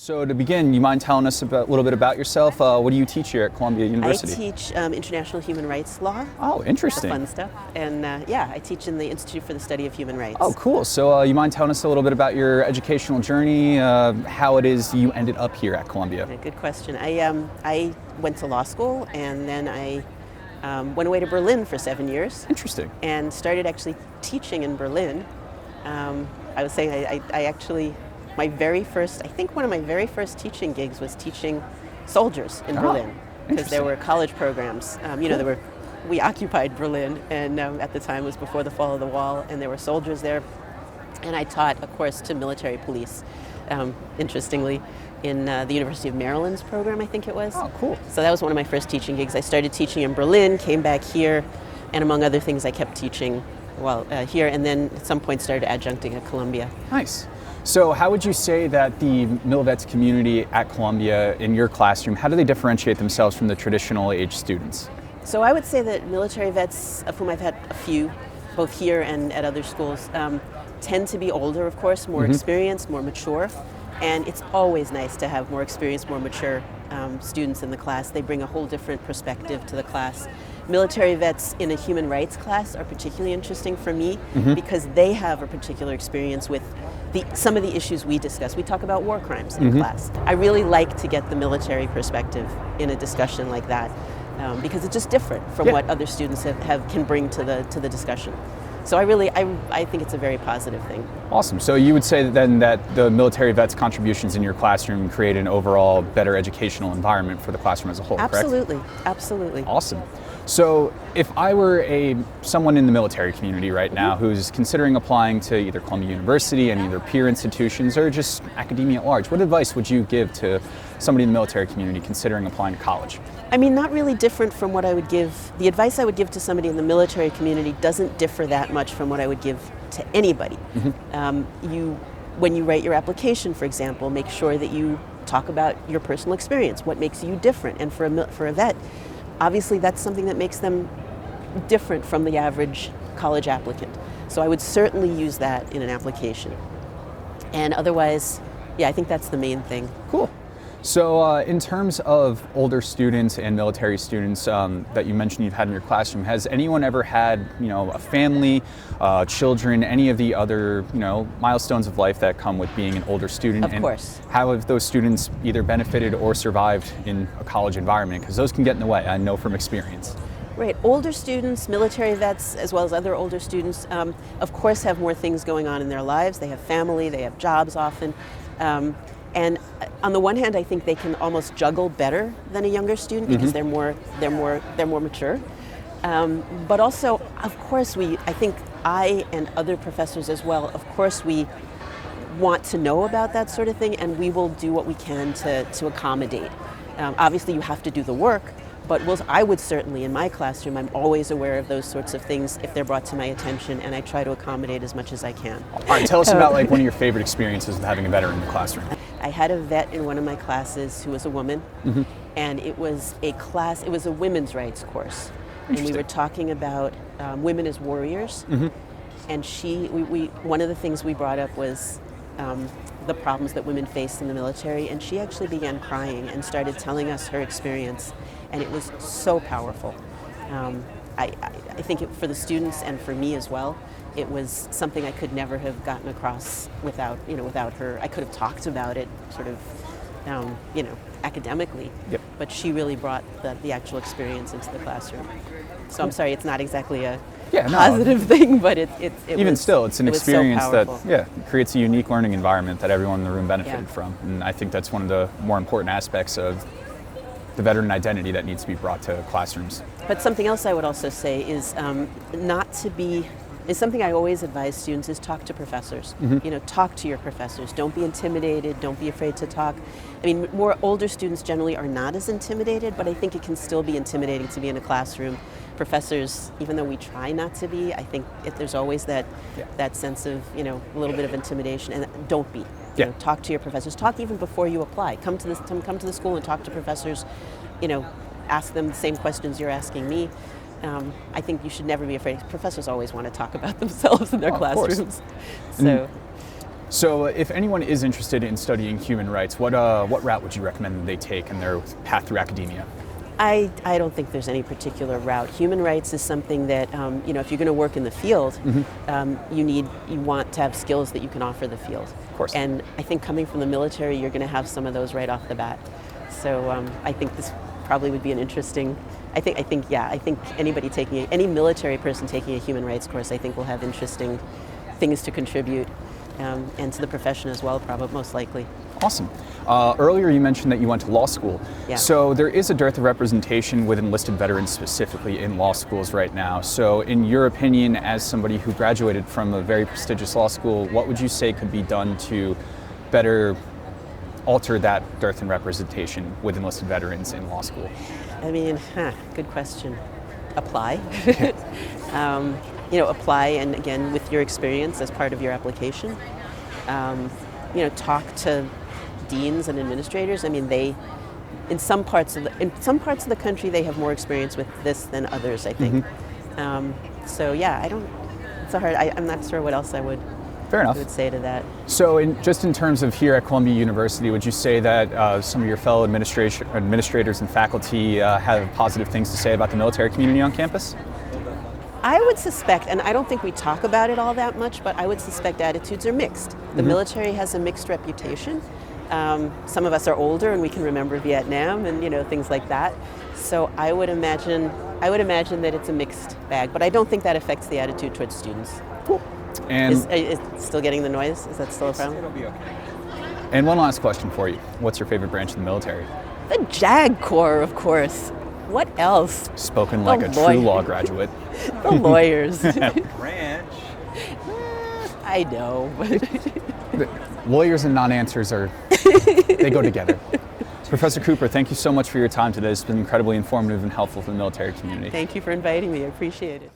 So to begin, you mind telling us a little bit about yourself? What do you teach here at Columbia University? I teach international human rights law. Oh, interesting. Fun stuff. And yeah, I teach in the Institute for the Study of Human Rights. Oh, cool. So you mind telling us a little bit about your educational journey, how it is you ended up here at Columbia? Yeah, good question. I went to law school and then I went away to Berlin for 7 years. Interesting. And started actually teaching in Berlin. I was saying I actually, I think one of my very first teaching gigs was teaching soldiers in Berlin, because there were college programs. We occupied Berlin, and at the time it was before the fall of the wall, and there were soldiers there. And I taught a course to military police, interestingly, in the University of Maryland's program, I think it was. Oh, cool. So that was one of my first teaching gigs. I started teaching in Berlin, came back here, and among other things I kept teaching here, and then at some point started adjuncting at Columbia. Nice. So how would you say that the MilVets community at Columbia in your classroom, how do they differentiate themselves from the traditional age students? So I would say that military vets, of whom I've had a few, both here and at other schools, tend to be older, of course, more experienced, more mature. And it's always nice to have more experienced, more mature students in the class. They bring a whole different perspective to the class. Military vets in a human rights class are particularly interesting for me because they have a particular experience with some of the issues we discuss. We talk about war crimes in class. I really like to get the military perspective in a discussion like that because it's just different from what other students can bring to the discussion. So I think it's a very positive thing. Awesome. So you would say then that the military vets' contributions in your classroom create an overall better educational environment for the classroom as a whole, Absolutely. correct? Absolutely. Awesome. So if I were someone in the military community right now who's considering applying to either Columbia University and either peer institutions or just academia at large, what advice would you give to somebody in the military community considering applying to college? I mean, not really different from what I would give. The advice I would give to somebody in the military community doesn't differ that much from what I would give to anybody. When you write your application, for example, make sure that you talk about your personal experience, what makes you different. And for a vet, obviously that's something that makes them different from the average college applicant. So I would certainly use that in an application. And otherwise, yeah, I think that's the main thing. Cool. So in terms of older students and military students that you mentioned you've had in your classroom, has anyone ever had, a family, children, any of the other, milestones of life that come with being an older student? Of course. How have those students either benefited or survived in a college environment? Because those can get in the way, I know from experience. Right. Older students, military vets, as well as other older students, of course have more things going on in their lives. They have family, they have jobs often. And on the one hand, I think they can almost juggle better than a younger student because they're more mature. But also, of course, I think I and other professors as well, of course, we want to know about that sort of thing, and we will do what we can to accommodate. Obviously, you have to do the work, but I would certainly, in my classroom, I'm always aware of those sorts of things if they're brought to my attention, and I try to accommodate as much as I can. All right, tell us about one of your favorite experiences with having a veteran in the classroom. I had a vet in one of my classes who was a woman, and it was a women's rights course. And we were talking about women as warriors, and one of the things we brought up was the problems that women face in the military, and she actually began crying and started telling us her experience, and it was so powerful. I think for the students and for me as well, it was something I could never have gotten across without her. I could have talked about it sort of, academically, but she really brought the actual experience into the classroom. So I'm sorry, it's not exactly a positive thing, but still, it's an experience so that creates a unique learning environment that everyone in the room benefited from. And I think that's one of the more important aspects of the veteran identity that needs to be brought to classrooms. But something else I would also say is something I always advise students is talk to professors. Talk to your professors. Don't be intimidated. Don't be afraid to talk. I mean, more older students generally are not as intimidated, but I think it can still be intimidating to be in a classroom. Professors, even though we try not to be, I think there's always that sense of, a little bit of intimidation, and don't be. Talk to your professors. Talk even before you apply. Come to the school and talk to professors. Ask them the same questions you're asking me. I think you should never be afraid. Professors always want to talk about themselves in their classrooms. So So if anyone is interested in studying human rights, what route would you recommend that they take in their path through academia? I don't think there's any particular route. Human rights is something that, if you're going to work in the field, you want to have skills that you can offer the field. Of course. And I think coming from the military, you're going to have some of those right off the bat. So I think this probably would be an interesting, I think any military person taking a human rights course, I think will have interesting things to contribute, and to the profession as well, probably most likely. Awesome. Earlier you mentioned that you went to law school. Yeah. So there is a dearth of representation with enlisted veterans specifically in law schools right now. So in your opinion, as somebody who graduated from a very prestigious law school, what would you say could be done to better alter that dearth in representation with enlisted veterans in law school? I mean, good question. Apply. Apply, and again, with your experience as part of your application. Talk to deans and administrators. I mean, in some parts of the country, they have more experience with this than others, I think. I'm not sure what else I would say to that. So in terms of here at Columbia University, would you say that some of your fellow administrators and faculty have positive things to say about the military community on campus? I would suspect, and I don't think we talk about it all that much, but I would suspect attitudes are mixed. The military has a mixed reputation. Some of us are older and we can remember Vietnam and things like that. So I would imagine that it's a mixed bag, but I don't think that affects the attitude towards students. Cool. And is still getting the noise? Is that still a problem? It'll be okay. And one last question for you. What's your favorite branch of the military? The JAG Corps, of course. What else? Spoken like a true law graduate. The lawyers. Branch. I know. Lawyers and non-answers they go together. Professor Cooper, thank you so much for your time today. It's been incredibly informative and helpful for the military community. Thank you for inviting me. I appreciate it.